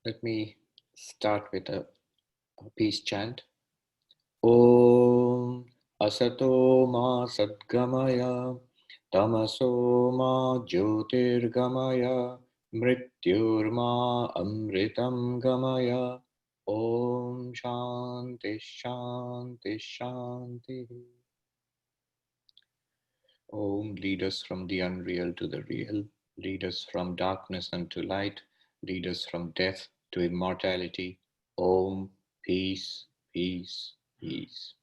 Let me start with a peace chant. Om Asato Ma Sadgamaya Tamaso Ma Jyotirgamaya Mrityurma Amritam Gamaya. Om Shanti Shanti Shanti. Om, lead us from the unreal to the real, lead us from darkness unto light, lead us from death to immortality. Om, peace, peace, peace.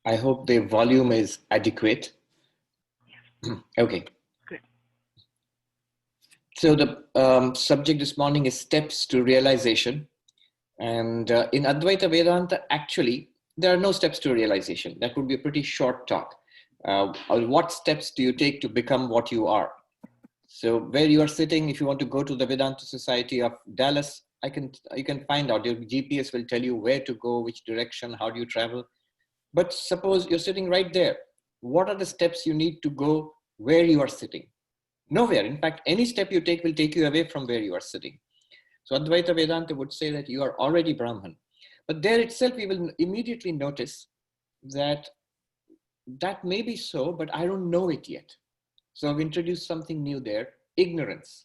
I hope the volume is adequate. Okay. Good. So the subject this morning is steps to realization. And in Advaita Vedanta, actually, there are no steps to realization. That would be a pretty short talk. What steps do you take to become what you are? So where you are sitting, if you want to go to the Vedanta Society of Dallas, you can find out. Your GPS will tell you where to go, which direction, how do you travel. But suppose you're sitting right there. What are the steps you need to go where you are sitting? Nowhere. In fact, any step you take will take you away from where you are sitting. So Advaita Vedanta would say that you are already Brahman. But there itself, we will immediately notice that that may be so, but I don't know it yet. So I've introduced something new there, ignorance,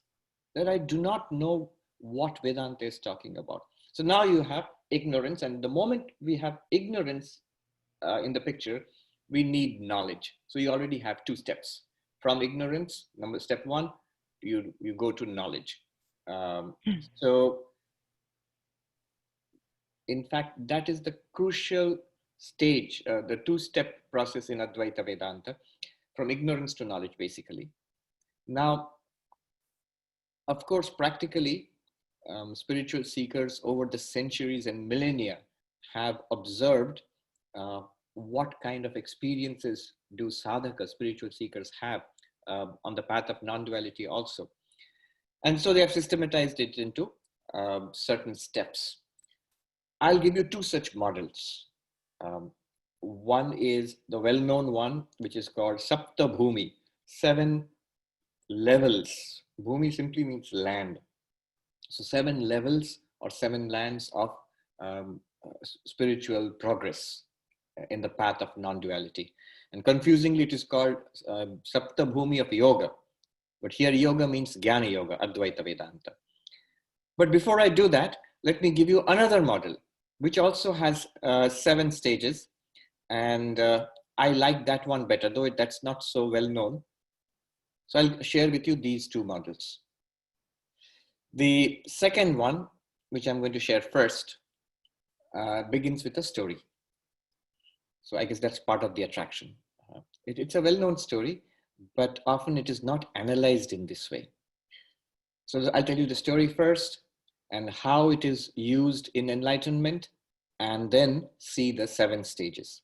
that I do not know what Vedanta is talking about. So now you have ignorance, and the moment we have ignorance in the picture, we need knowledge. So you already have two steps. From ignorance, step one, you go to knowledge. So in fact, that is the crucial stage, the two-step process in Advaita Vedanta, from ignorance to knowledge, basically. Now, of course, practically, spiritual seekers over the centuries and millennia have observed what kind of experiences do sadhakas, spiritual seekers, have on the path of non-duality also. And so they have systematized it into certain steps. I'll give you two such models. One is the well-known one, which is called Sapta Bhumi, 7 levels. Bhumi simply means land. So 7 levels or 7 lands of spiritual progress in the path of non-duality. And confusingly, it is called Sapta Bhumi of Yoga. But here yoga means Jnana Yoga, Advaita Vedanta. But before I do that, let me give you another model, which also has 7 stages. And I like that one better, though that's not so well known. So I'll share with you these two models. The second one, which I'm going to share first, begins with a story. So I guess that's part of the attraction. It's a well-known story, but often it is not analyzed in this way. So I'll tell you the story first and how it is used in enlightenment, and then see the 7 stages.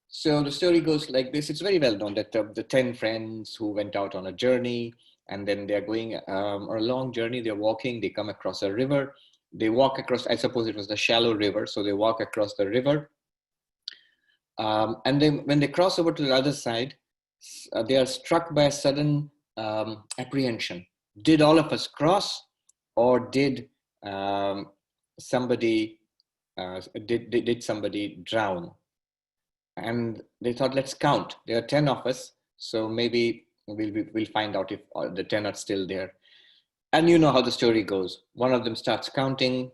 So the story goes like this. It's very well known that the 10 friends who went out on a journey, and then they're going on a long journey, they're walking, they come across a river. They walk across, I suppose it was the shallow river, so they walk across the river. And then when they cross over to the other side, they are struck by a sudden apprehension. Did all of us cross, or did somebody drown? And they thought, let's count. There are 10 of us, so maybe we'll find out if the 10 are still there. And you know how the story goes. One of them starts counting.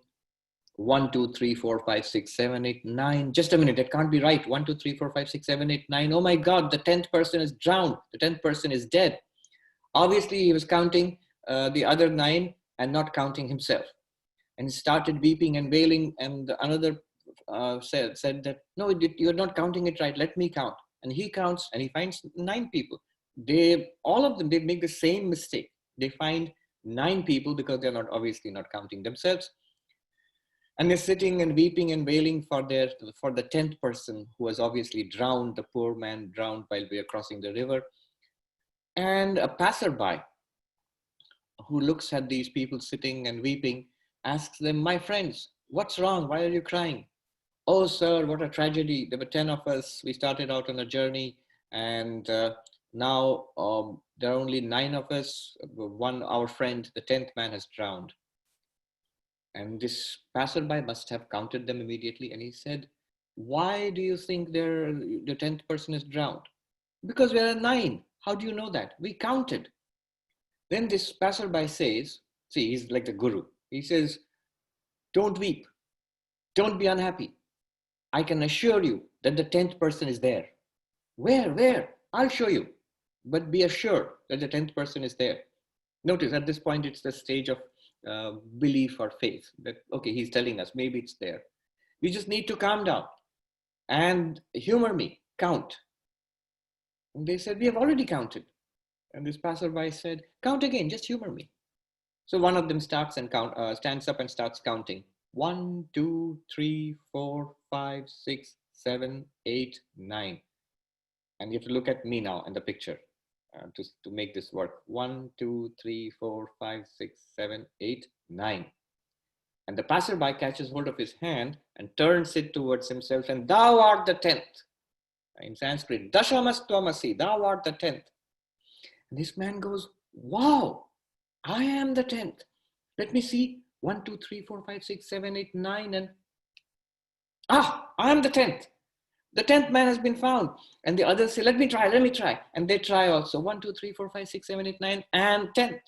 1, 2, 3, 4, 5, 6, 7, 8, 9. Just a minute, that can't be right. 1, 2, 3, 4, 5, 6, 7, 8, 9. Oh my God, the 10th person is drowned. The 10th person is dead. Obviously, he was counting the other 9 and not counting himself. And he started weeping and wailing. And another said that, no, you're not counting it right. Let me count. And he counts and he finds 9 people. All of them, they make the same mistake. They find 9 people because they're obviously not counting themselves. And they're sitting and weeping and wailing for the 10th person who was obviously drowned, the poor man drowned while we are crossing the river. And a passerby who looks at these people sitting and weeping asks them, my friends, what's wrong? Why are you crying? Oh, sir, what a tragedy. There were 10 of us. We started out on a journey, and Now, there are only 9 of us. Our friend, the 10th man, has drowned. And this passerby must have counted them immediately. And he said, why do you think the 10th person is drowned? Because we are 9. How do you know that? We counted. Then this passerby says, see, he's like the guru. He says, don't weep. Don't be unhappy. I can assure you that the 10th person is there. Where? I'll show you. But be assured that the 10th person is there. Notice at this point, it's the stage of belief or faith that, okay, he's telling us, maybe it's there. We just need to calm down and humor me, count. And they said, we have already counted. And this passerby said, count again, just humor me. So one of them stands up and starts counting. 1, 2, 3, 4, 5, 6, 7, 8, 9. And you have to look at me now in the picture to make this work. 1, 2, 3, 4, 5, 6, 7, 8, 9. And the passerby catches hold of his hand and turns it towards himself, and thou art the 10th. In Sanskrit, Dashamastvamasi, thou art the 10th. And this man goes, wow, I am the 10th. Let me see. 1, 2, 3, 4, 5, 6, 7, 8, 9. And I am the 10th. The 10th man has been found. And the others say, let me try. And they try also. 1, 2, 3, 4, 5, 6, 7, 8, 9, and 10th.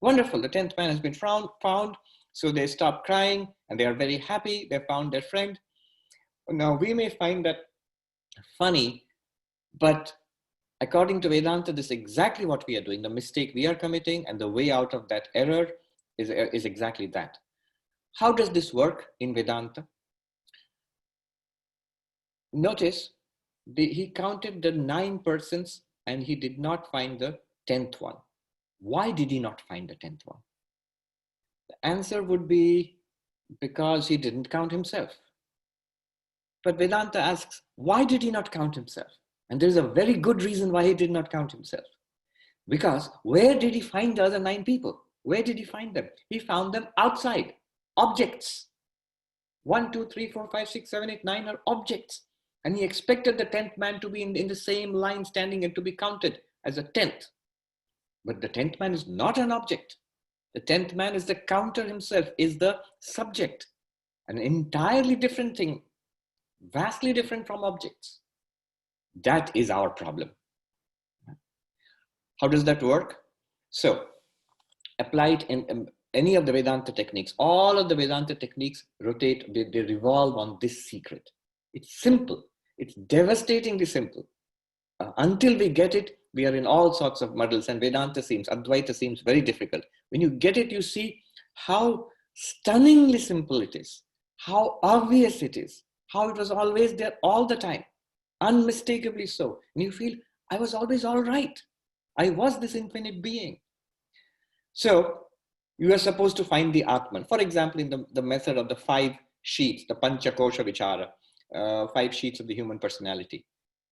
Wonderful. The 10th man has been found. So they stop crying and they are very happy. They found their friend. Now we may find that funny, but according to Vedanta, this is exactly what we are doing. The mistake we are committing and the way out of that error is exactly that. How does this work in Vedanta? Notice he counted the 9 persons and he did not find the 10th one. Why did he not find the 10th one? The answer would be because he didn't count himself. But Vedanta asks, why did he not count himself? And there's a very good reason why he did not count himself. Because where did he find the other 9 people? Where did he find them? He found them outside, objects. 1, 2, 3, 4, 5, 6, 7, 8, 9 are objects. And he expected the 10th man to be in the same line standing and to be counted as a 10th. But the 10th man is not an object. The 10th man is the counter himself, is the subject. An entirely different thing, vastly different from objects. That is our problem. How does that work? So, applied in any of the Vedanta techniques, all of the Vedanta techniques rotate, they revolve on this secret. It's simple. It's devastatingly simple. Until we get it, we are in all sorts of muddles, and Advaita seems very difficult. When you get it, you see how stunningly simple it is, how obvious it is, how it was always there all the time, unmistakably so. And you feel, I was always all right. I was this infinite being. So you are supposed to find the Atman. For example, in the method of the 5 sheaths, the Panchakosha Vichara, 5 sheaths of the human personality.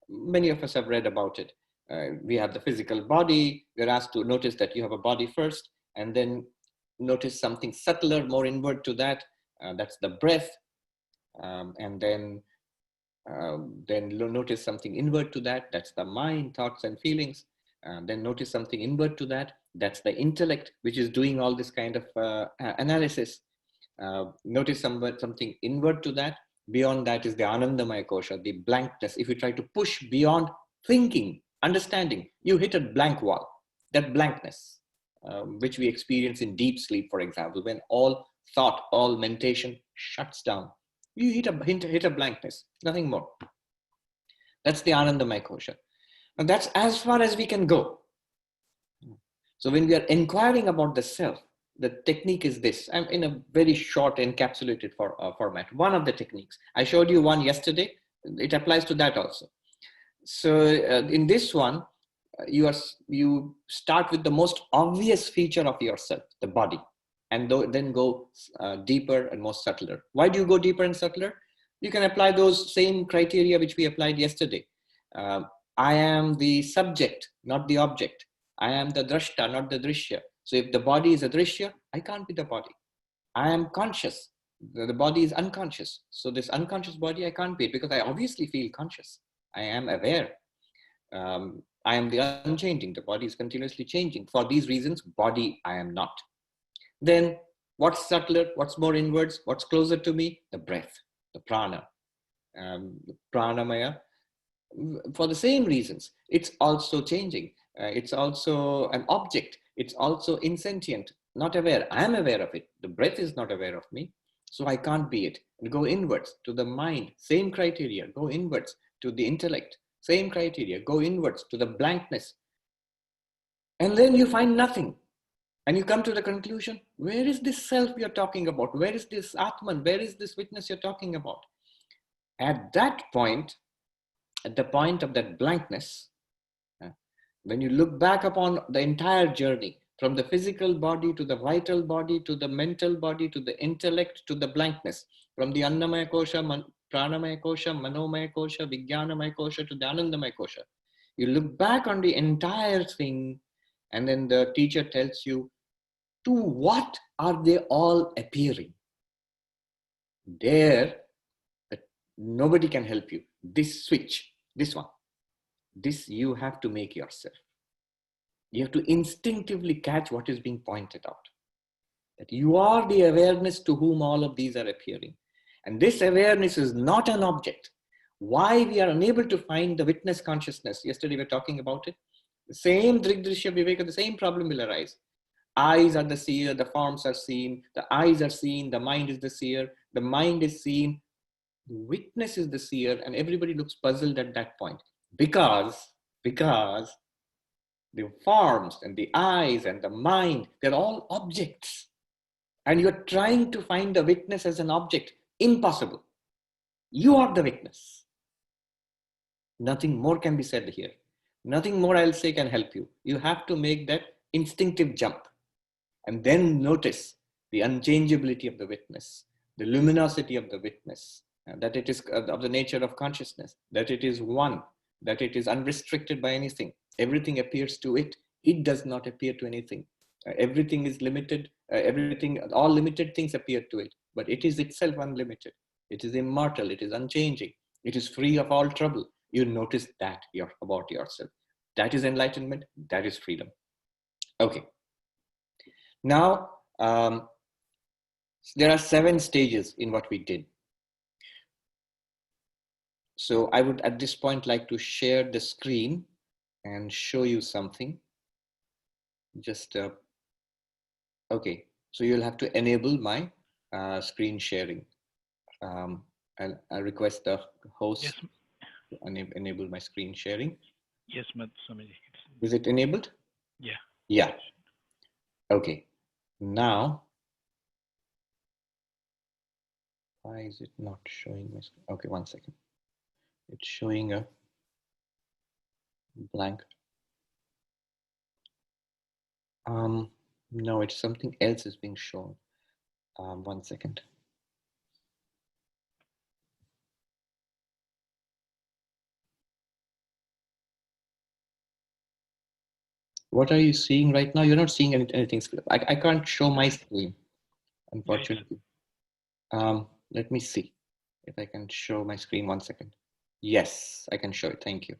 Many of us have read about it. We have the physical body. We're asked to notice that you have a body first, and then notice something subtler, more inward to that. That's the breath. And then notice something inward to that. That's the mind, thoughts and feelings. Then notice something inward to that. That's the intellect, which is doing all this kind of analysis. Notice something inward to that. Beyond that is the Anandamaya Kosha, the blankness. If you try to push beyond thinking, understanding, you hit a blank wall. That blankness, which we experience in deep sleep, for example, when all thought, all mentation shuts down. You hit a blankness, nothing more. That's the Anandamaya Kosha. And that's as far as we can go. So when we are inquiring about the self, the technique is this. I'm in a very short encapsulated format. One of the techniques. I showed you one yesterday. It applies to that also. So in this one, you start with the most obvious feature of yourself, the body, and then go deeper and more subtler. Why do you go deeper and subtler? You can apply those same criteria which we applied yesterday. I am the subject, not the object. I am the drashta, not the drishya. So if the body is a drishya, I can't be the body. I am conscious. The body is unconscious. So this unconscious body, I can't be it because I obviously feel conscious. I am aware. I am the unchanging. The body is continuously changing. For these reasons, body, I am not. Then what's subtler? What's more inwards? What's closer to me? The breath, the prana, the pranamaya. For the same reasons, it's also changing. It's also an object. It's also insentient, not aware. I am aware of it. The breath is not aware of me. So I can't be it. And go inwards to the mind, same criteria. Go inwards to the intellect, same criteria. Go inwards to the blankness. And then you find nothing. And you come to the conclusion, where is this self you're talking about? Where is this Atman? Where is this witness you're talking about? At that point, at the point of that blankness, when you look back upon the entire journey, from the physical body to the vital body, to the mental body, to the intellect, to the blankness, from the Annamaya Kosha, Pranamaya Kosha, Manomaya Kosha, Vijnanamaya Kosha to the Anandamaya Kosha. You look back on the entire thing, and then the teacher tells you, to what are they all appearing? There, nobody can help you. This switch, this one, this you have to make yourself. You have to instinctively catch what is being pointed out. That you are the awareness to whom all of these are appearing. And this awareness is not an object. Why we are unable to find the witness consciousness? Yesterday we were talking about it. The same Drigdrishya Viveka, the same problem will arise. Eyes are the seer, the forms are seen, the eyes are seen, the mind is the seer, the mind is seen, the witness is the seer, and everybody looks puzzled at that point. Because the forms and the eyes and the mind, they're all objects. And you're trying to find the witness as an object. Impossible. You are the witness. Nothing more can be said here. Nothing more I'll say can help you. You have to make that instinctive jump. And then notice the unchangeability of the witness, the luminosity of the witness, that it is of the nature of consciousness, that it is one, that it is unrestricted by anything. Everything appears to it. It does not appear to anything. Everything is limited. All limited things appear to it, but it is itself unlimited. It is immortal. It is unchanging. It is free of all trouble. You notice that about yourself. That is enlightenment. That is freedom. Okay. Now, there are 7 stages in what we did. So I would at this point like to share the screen and show you something. Just, okay. So you'll have to enable my screen sharing. I'll request the host to enable my screen sharing. Yes, Swamiji. Is it enabled? Yeah. Yeah. Okay. Now, why is it not showing my screen? Okay, one second. It's showing a blank. No, it's something else is being shown. 1 second. What are you seeing right now? You're not seeing anything. I can't show my screen, unfortunately. Let me see if I can show my screen. 1 second. Yes, I can show it. Thank you.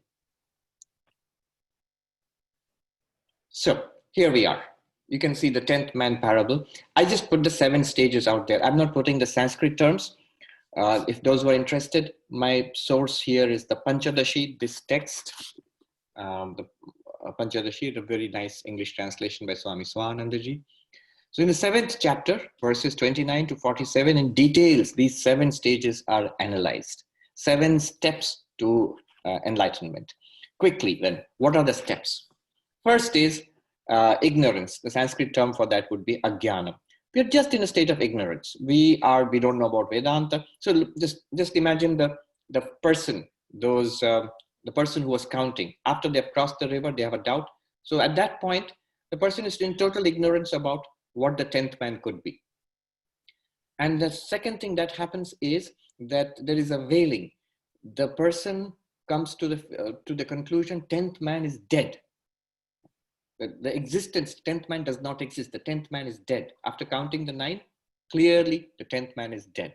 So here we are. You can see the 10th man parable. I just put the 7 stages out there. I'm not putting the Sanskrit terms. If those were interested, my source here is the Panchadashi, this text. The Panchadashi, a very nice English translation by Swami Sarpriyananda ji. So in the 7th chapter, verses 29 to 47, in details, these 7 stages are analyzed. 7 steps to enlightenment. Quickly then, what are the steps? First is ignorance. The Sanskrit term for that would be ajnana. We are just in a state of ignorance. We don't know about Vedanta. So just imagine the person, the person who was counting. After they've crossed the river, they have a doubt. So at that point, the person is in total ignorance about what the 10th man could be. And the second thing that happens is that there is a veiling. The person comes to the conclusion, 10th man is dead. The existence, 10th man does not exist. The 10th man is dead. After counting the 9, clearly the 10th man is dead.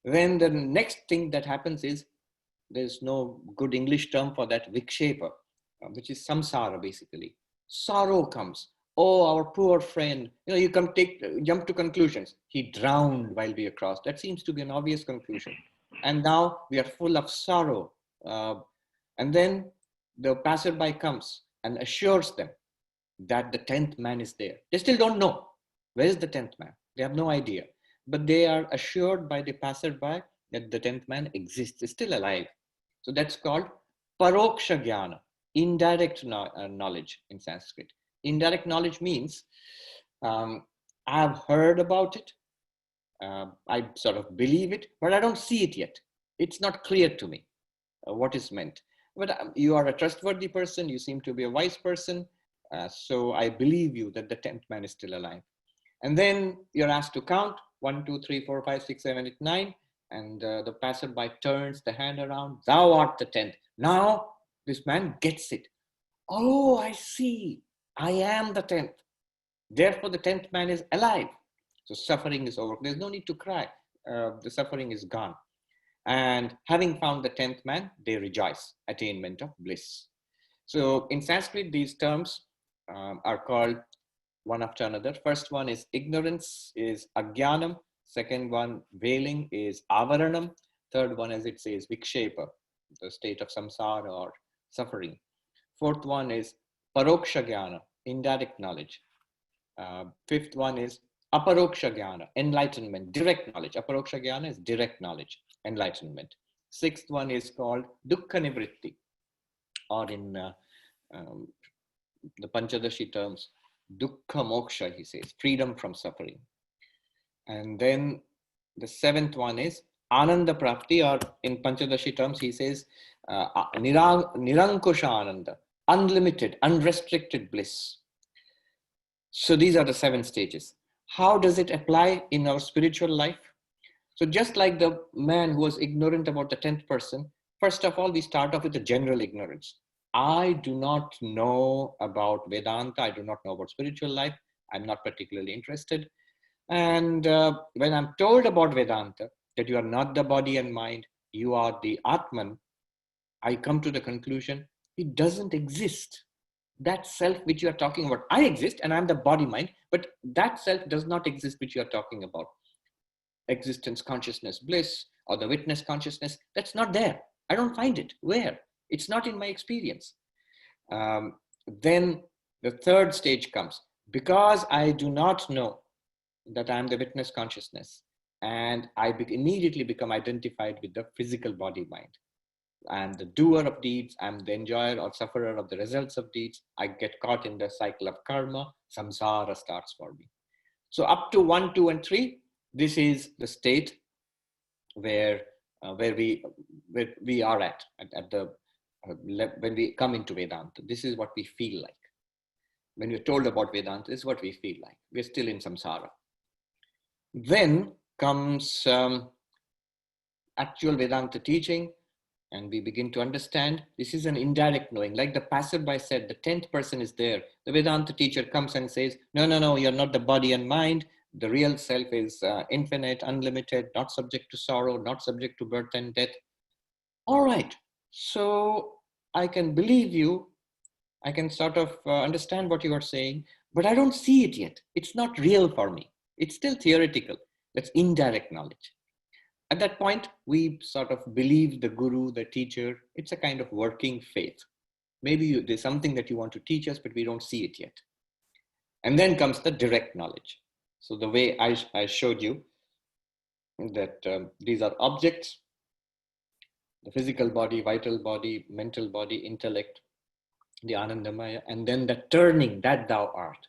Then the next thing that happens is, there's no good English term for that, vikshepa. which is samsara basically. Sorrow comes. Oh, our poor friend. You jump to conclusions. He drowned while we are crossed. That seems to be an obvious conclusion. And now we are full of sorrow. And then the passerby comes and assures them that the 10th man is there. They still don't know. Where is the 10th man? They have no idea. But they are assured by the passerby that the 10th man exists, is still alive. So that's called paroksha jnana, indirect knowledge in Sanskrit. Indirect knowledge means I've heard about it, I sort of believe it, but I don't see it yet. It's not clear to me what is meant. But you are a trustworthy person, you seem to be a wise person, so I believe you that the 10th man is still alive. And then you're asked to count 1, 2, 3, 4, 5, 6, 7, 8, 9, and the passerby turns the hand around. Thou art the 10th. Now this man gets it. Oh, I see. I am the 10th. Therefore, the 10th man is alive. So suffering is over. There's no need to cry. The suffering is gone. And having found the 10th man, they rejoice, attainment of bliss. So in Sanskrit, these terms are called one after another. First one is ignorance, is ajnanam. Second one, veiling, is avaranam. Third one, as it says, vikshepa, the state of samsara or suffering. Fourth one is paroksha jnana, indirect knowledge. Fifth one is aparoksha jnana, enlightenment, direct knowledge. Aparoksha jnana is direct knowledge, enlightenment. Sixth one is called dukkha nivritti, or in the Panchadashi terms, dukkha moksha, he says, freedom from suffering. And then the seventh one is ananda prapti, or in Panchadashi terms, he says nirankusha ananda, unlimited, unrestricted bliss. So these are the 7 stages. How does it apply in our spiritual life? So just like the man who was ignorant about the 10th person, first of all, we start off with a general ignorance. I do not know about Vedanta. I do not know about spiritual life. I'm not particularly interested. And when I'm told about Vedanta, that you are not the body and mind, you are the Atman, I come to the conclusion, it doesn't exist. That self which you are talking about, I exist and I'm the body mind, but that self does not exist which you are talking about. Existence, consciousness, bliss, or the witness consciousness, that's not there. I don't find it. Where? It's not in my experience. Then the third stage comes. Because I do not know that I'm the witness consciousness, and I immediately become identified with the physical body mind. I'm the doer of deeds, I'm the enjoyer or sufferer of the results of deeds. I get caught in the cycle of karma, samsara starts for me. So up to 1, 2, and 3, this is the state where we are at the when we come into Vedanta. This is what we feel like. When we're told about Vedanta, this is what we feel like. We're still in samsara. Then comes actual Vedanta teaching, and we begin to understand this is an indirect knowing. Like the passerby said, the 10th person is there. The Vedanta teacher comes and says, no, you're not the body and mind. The real self is infinite, unlimited, not subject to sorrow, not subject to birth and death. All right, so I can believe you. I can sort of understand what you are saying, but I don't see it yet. It's not real for me. It's still theoretical. That's indirect knowledge. At that point, we sort of believe the guru, the teacher. It's a kind of working faith. Maybe there's something that you want to teach us, but we don't see it yet. And then comes the direct knowledge. So the way I showed you that these are objects, the physical body, vital body, mental body, intellect, the Anandamaya, and then the turning, that thou art,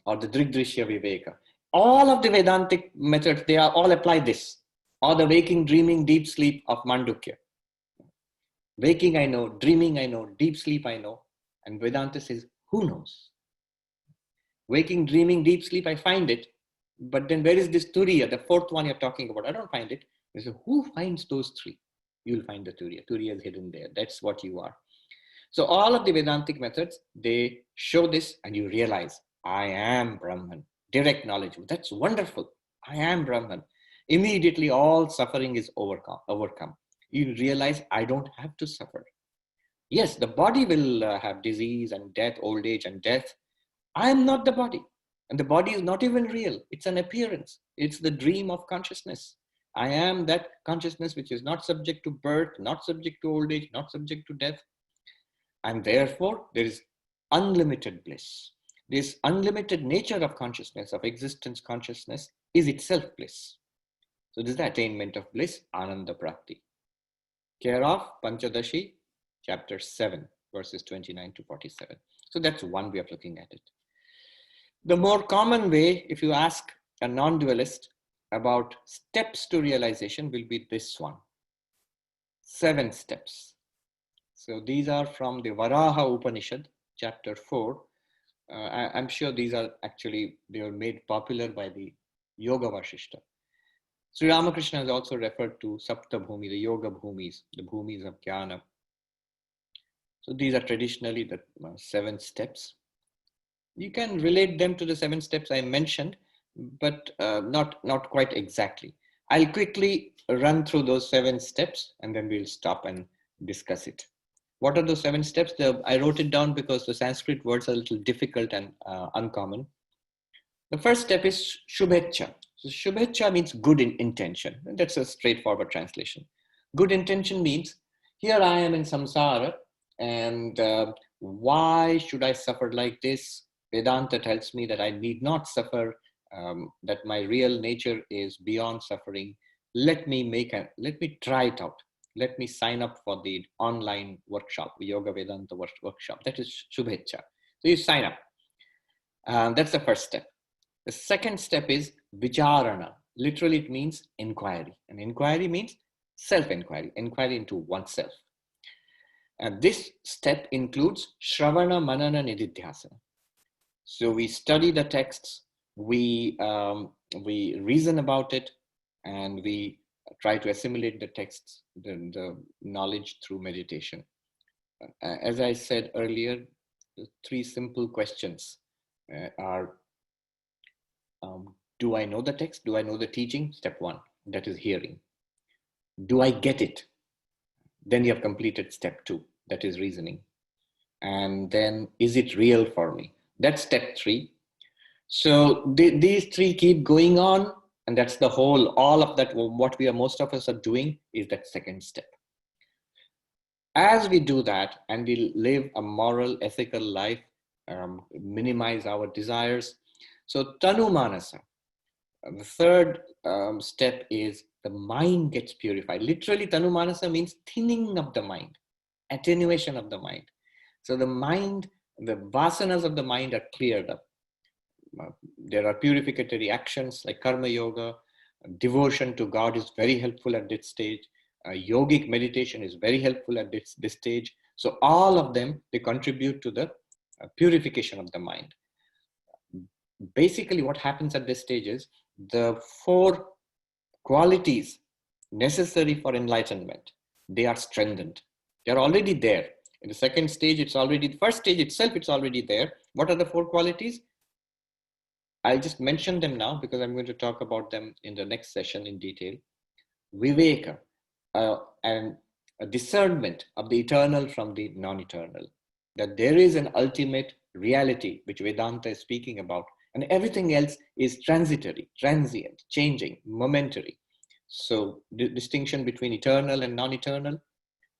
or the Drigdrishya Viveka. All of the Vedantic methods, they are all apply this, or the waking, dreaming, deep sleep of Mandukya. Waking I know, dreaming I know, deep sleep I know, and Vedanta says, who knows? Waking, dreaming, deep sleep, I find it, but then where is this Turiya, the 4th one you're talking about? I don't find it. They say, who finds those 3? You'll find the Turiya. Turiya is hidden there. That's what you are. So all of the Vedantic methods, they show this and you realize, I am Brahman. Direct knowledge. That's wonderful. I am Brahman. Immediately all suffering is overcome. You realize I don't have to suffer. Yes, the body will have disease and death, old age and death. I am not the body. And the body is not even real. It's an appearance. It's the dream of consciousness. I am that consciousness which is not subject to birth, not subject to old age, not subject to death. And therefore, there is unlimited bliss. This unlimited nature of consciousness, of existence consciousness, is itself bliss. So this is the attainment of bliss, Ananda Prakti. Care of Panchadashi, chapter 7, verses 29 to 47. So that's one way of looking at it. The more common way, if you ask a non-dualist about steps to realization, will be this one. 7 steps. So these are from the Varaha Upanishad, chapter 4. I'm sure these are actually, they were made popular by the Yoga Vashishta. Sri Ramakrishna has also referred to Sapta Bhumi, the Yoga Bhumis, the Bhumis of Jnana. So these are traditionally the 7 steps. You can relate them to the 7 steps I mentioned, but not quite exactly. I'll quickly run through those 7 steps and then we'll stop and discuss it. What are those 7 steps? I wrote it down because the Sanskrit words are a little difficult and uncommon. The first step is Shubhecha. So Shubhecha means good intention. That's a straightforward translation. Good intention means, here I am in samsara, and why should I suffer like this? Vedanta tells me that I need not suffer, that my real nature is beyond suffering. Let me try it out. Let me sign up for the online workshop, Yoga Vedanta workshop. That is Shubhecha. So you sign up. That's the first step. The second step is Vicharana. Literally, it means inquiry. And inquiry means self-inquiry, inquiry into oneself. And this step includes Shravana, Manana, Nididhyasana. So we study the texts, we reason about it, and we try to assimilate the texts, the knowledge through meditation. As I said earlier, the 3 simple questions are, do I know the text? Do I know the teaching? Step 1, that is hearing. Do I get it? Then you have completed step 2, that is reasoning. And then, is it real for me? That's step 3. So these 3 keep going on, and that's the whole, all of that, what most of us are doing is that second step. As we do that and we live a moral, ethical life, minimize our desires. So Tanu Manasa, the third step is the mind gets purified. Literally, Tanu Manasa means thinning of the mind, attenuation of the mind. So the mind, the vasanas of the mind are cleared up. There are purificatory actions like karma yoga. Devotion to God is very helpful at this stage. Yogic meditation is very helpful at this stage. So all of them, they contribute to the purification of the mind. Basically, what happens at this stage is the 4 qualities necessary for enlightenment, they are strengthened. They're already there. In the second stage, it's already, the first stage itself, it's already there. What are the 4 qualities? I'll just mention them now because I'm going to talk about them in the next session in detail. Viveka, and a discernment of the eternal from the non-eternal. That there is an ultimate reality which Vedanta is speaking about, and everything else is transitory, transient, changing, momentary. So the distinction between eternal and non-eternal.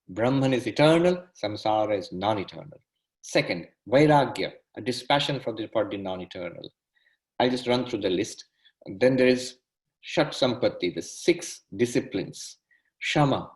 Brahman is eternal, samsara is non-eternal. Second, Vairagya, a dispassion for the non-eternal. I'll just run through the list. And then there is Shat Sampatti, the 6 disciplines. Shama,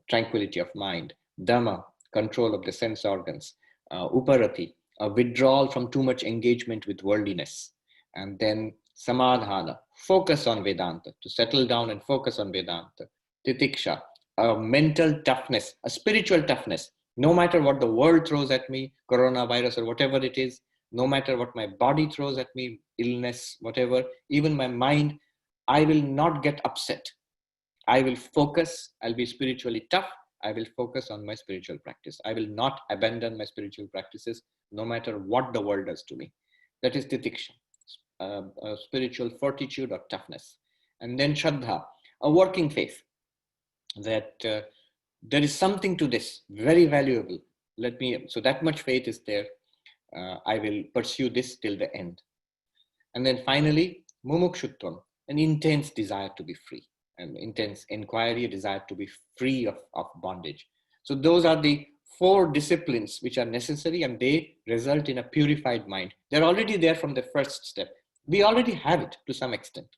tranquility of mind. Dhamma, control of the sense organs. Uparati, a withdrawal from too much engagement with worldliness. And then Samadhana, focus on Vedanta, to settle down and focus on Vedanta. Titiksha, a mental toughness, a spiritual toughness. No matter what the world throws at me, coronavirus or whatever it is, no matter what my body throws at me, illness, whatever, even my mind, I will not get upset. I will focus, I'll be spiritually tough. I will focus on my spiritual practice. I will not abandon my spiritual practices, no matter what the world does to me. That is titiksha, a spiritual fortitude or toughness. And then Shraddha, a working faith, that there is something to this, very valuable. So that much faith is there. I will pursue this till the end. And then finally, mumukshutvam, an intense desire to be free, an intense inquiry, a desire to be free of bondage. So those are the 4 disciplines which are necessary, and they result in a purified mind. They're already there from the first step. We already have it to some extent,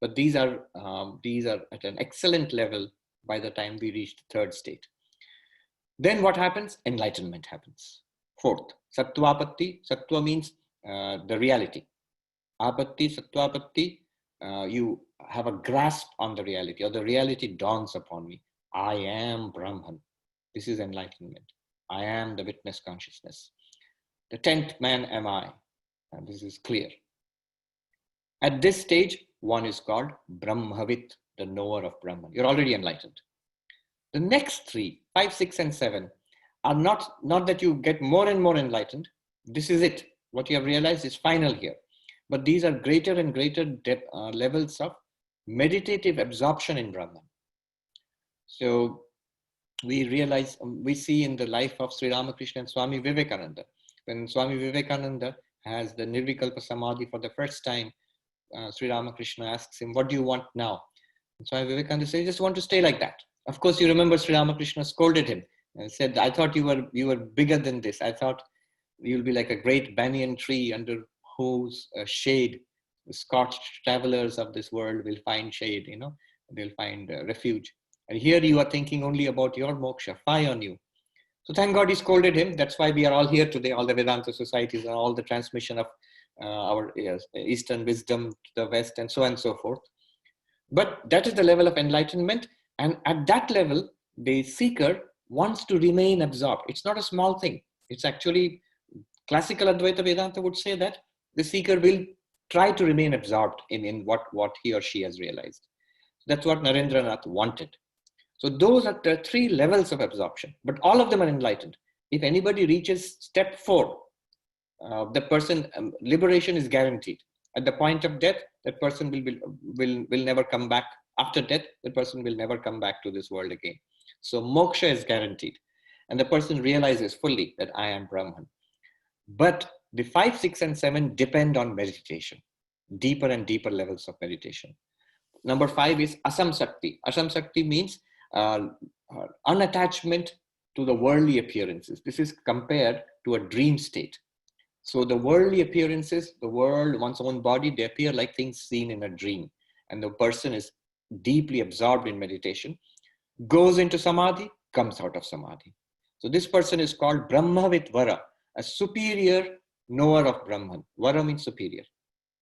but these are at an excellent level by the time we reach the 3rd state. Then what happens? Enlightenment happens. 4th, sattvapatti. Sattva means the reality. Apatti, sattvapatti, you have a grasp on the reality, or the reality dawns upon me. I am Brahman. This is enlightenment. I am the witness consciousness. The 10th man am I. And this is clear. At this stage, one is called Brahmavit, the knower of Brahman. You're already enlightened. The next 3, 5, 6, and 7 are not that you get more and more enlightened. This is it. What you have realized is final here. But these are greater and greater levels of meditative absorption in Brahman. So we realize, we see in the life of Sri Ramakrishna and Swami Vivekananda, when Swami Vivekananda has the Nirvikalpa Samadhi for the first time, Sri Ramakrishna asks him, what do you want now? And Swami Vivekananda says, I just want to stay like that. Of course, you remember Sri Ramakrishna scolded him and said, I thought you were bigger than this. I thought you'll be like a great banyan tree under whose shade the Scotch travelers of this world will find shade, they'll find refuge. And here you are thinking only about your moksha, fie on you. So thank God he scolded him. That's why we are all here today, all the Vedanta societies and all the transmission of our Eastern wisdom to the West and so on and so forth. But that is the level of enlightenment. And at that level, the seeker wants to remain absorbed. It's not a small thing. It's actually, classical Advaita Vedanta would say that the seeker will try to remain absorbed in what he or she has realized. That's what Narendranath wanted. So those are the 3 levels of absorption, but all of them are enlightened. If anybody reaches step 4, the person, liberation is guaranteed. At the point of death, that person will never come back. After death, the person will never come back to this world again. So moksha is guaranteed. And the person realizes fully that I am Brahman. But the 5, 6, and 7 depend on meditation, deeper and deeper levels of meditation. Number 5 is asamsakti. Asamsakti means unattachment to the worldly appearances. This is compared to a dream state. So the worldly appearances, the world, one's own body, they appear like things seen in a dream. And the person is deeply absorbed in meditation, goes into samadhi, comes out of samadhi. So this person is called Brahmavit Vara, a superior knower of Brahman. Vara means superior.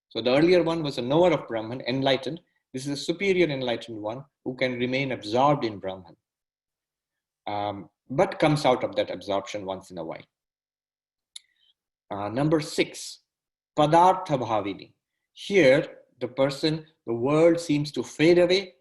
So the earlier one was a knower of Brahman, enlightened. This is a superior enlightened one who can remain absorbed in Brahman, but comes out of that absorption once in a while. Number 6, Padartha Bhavini. Here, the world seems to fade away,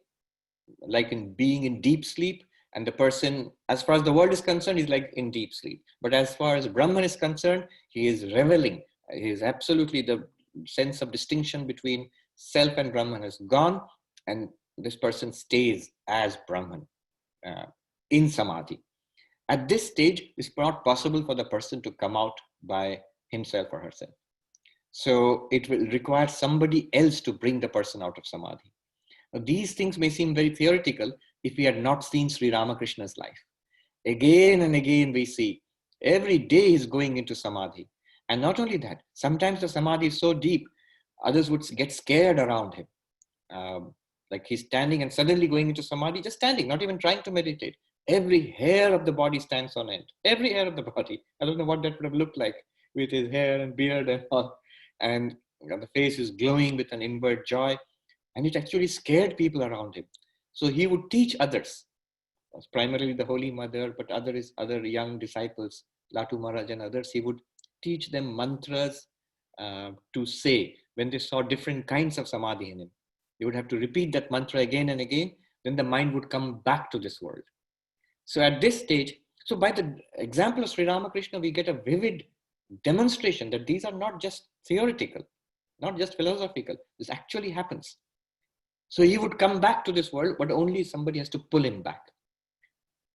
like in being in deep sleep. And the person, as far as the world is concerned, is like in deep sleep. But as far as Brahman is concerned, he is reveling. He is absolutely, the sense of distinction between self and Brahman has gone. And this person stays as Brahman in samadhi. At this stage, it's not possible for the person to come out by himself or herself. So it will require somebody else to bring the person out of samadhi. Now, these things may seem very theoretical if we had not seen Sri Ramakrishna's life. Again and again we see, every day he's going into samadhi. And not only that, sometimes the samadhi is so deep, others would get scared around him. Like he's standing and suddenly going into samadhi, just standing, not even trying to meditate. Every hair of the body stands on end. Every hair of the body. I don't know what that would have looked like with his hair and beard and all. And the face is glowing with an inward joy. And it actually scared people around him. So he would teach others, primarily the Holy Mother, but other young disciples, Latu Maharaj and others. He would teach them mantras to say when they saw different kinds of samadhi in him. They would have to repeat that mantra again and again. Then the mind would come back to this world. So at this stage, so by the example of Sri Ramakrishna, we get a vivid demonstration that these are not just theoretical, not just philosophical. This actually happens. So he would come back to this world, but only somebody has to pull him back.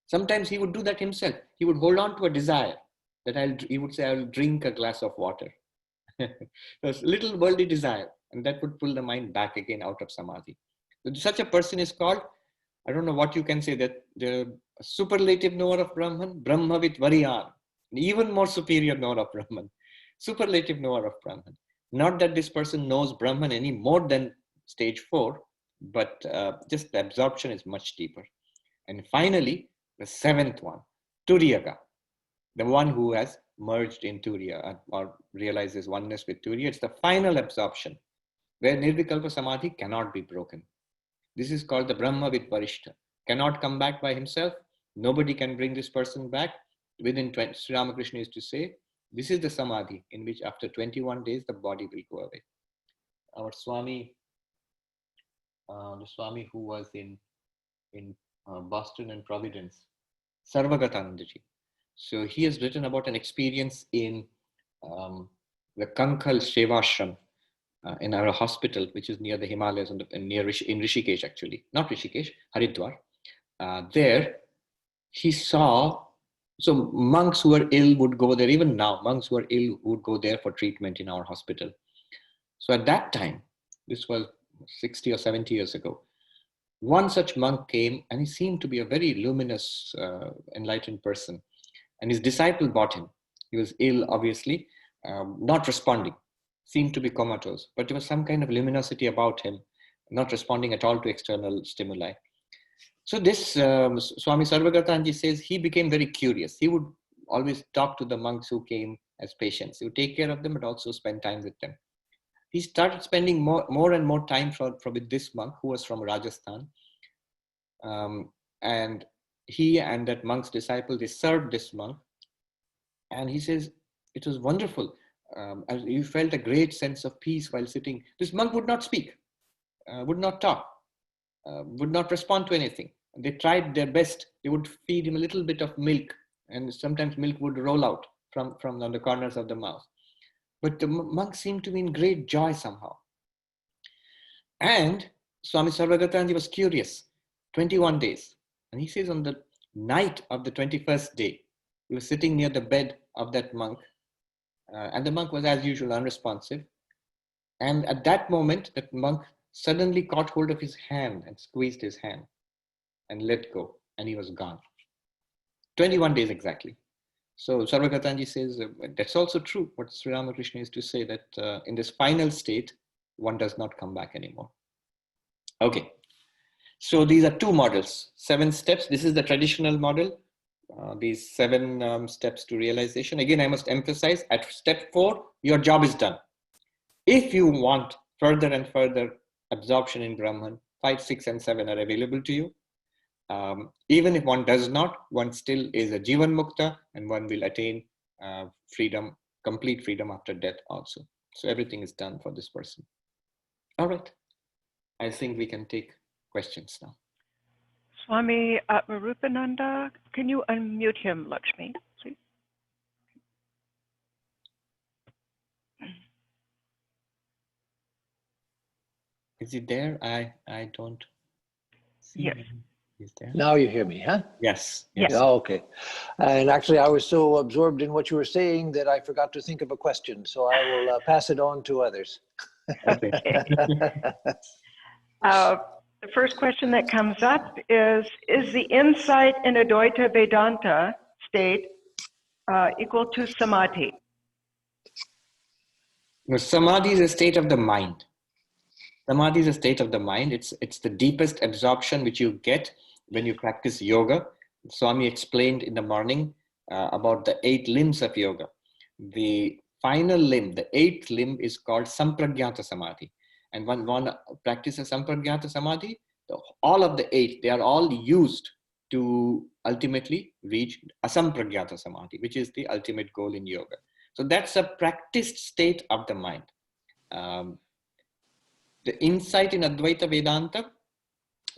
Sometimes he would do that himself. He would hold on to a desire that he would say, I'll drink a glass of water. There's little worldly desire, and that would pull the mind back again out of samadhi. So such a person is called, I don't know what you can say, that the superlative knower of Brahman, Brahma with Variyan, even more superior knower of Brahman, superlative knower of Brahman. Not that this person knows Brahman any more than stage 4, but just the absorption is much deeper. And finally, the 7th one, Turiyaga, the one who has merged in Turiya or realizes oneness with Turiya. It's the final absorption where Nirvikalpa Samadhi cannot be broken. This is called the Brahma with Varishta. Cannot come back by himself. Nobody can bring this person back. Within 20, Sri Ramakrishna used to say, this is the Samadhi in which after 21 days, the body will go away. Our Swami, the Swami who was in Boston and Providence, Sarvagatanandaji. So he has written about an experience in the Kankhal Sevashram in our hospital, which is near the Himalayas in Rishikesh, actually, not Rishikesh, Haridwar. There, he saw, so monks who were ill would go there. Even now, monks who are ill would go there for treatment in our hospital. So at that time, this was 60 or 70 years ago, one such monk came, and he seemed to be a very luminous, enlightened person. And his disciple brought him. He was ill, obviously, not responding, seemed to be comatose, but there was some kind of luminosity about him, not responding at all to external stimuli. So this Swami Sarvagatanji says he became very curious. He would always talk to the monks who came as patients. He would take care of them, but also spend time with them. He started spending more and more time with this monk who was from Rajasthan. And he and that monk's disciple, they served this monk. And he says, it was wonderful. You felt a great sense of peace while sitting. This monk would not speak, would not talk, would not respond to anything. They tried their best. They would feed him a little bit of milk, and sometimes milk would roll out from the corners of the mouth. But the monk seemed to be in great joy somehow. And Swami Sarvagatanji was curious, 21 days. And he says on the night of the 21st day, he was sitting near the bed of that monk. And the monk was, as usual, unresponsive. And at that moment, that monk suddenly caught hold of his hand and squeezed his hand and let go. And he was gone. 21 days exactly. So Sarvagatanji says, that's also true. What Sri Ramakrishna used to say, that in this final state, one does not come back anymore. Okay. So these are 2 models, 7 steps. This is the traditional model. These 7 steps to realization. Again, I must emphasize, at step 4, your job is done. If you want further and further absorption in Brahman, 5, 6, and 7 are available to you. Even if one does not, one still is a Jivan Mukta, and one will attain freedom, complete freedom after death also. So everything is done for this person. All right. I think we can take questions now. Swami Atmarupananda, can you unmute him, Lakshmi, please? Is he there? I don't see yes. him. He's there. Now you hear me, huh? Yes. Yes. Oh, okay. And actually, I was so absorbed in what you were saying that I forgot to think of a question. So I will pass it on to others. Okay. The first question that comes up is the insight in Advaita Vedanta state equal to samadhi? No, samadhi is a state of the mind. Samadhi is a state of the mind. It's the deepest absorption which you get when you practice yoga. Swami explained in the morning about the 8 limbs of yoga. The final limb, the 8th limb, is called Sampragyata Samadhi. And when one practices Sampragyata Samadhi, all of the 8, they are all used to ultimately reach Asampragyata Samadhi, which is the ultimate goal in yoga. So that's a practiced state of the mind. The insight in Advaita Vedanta,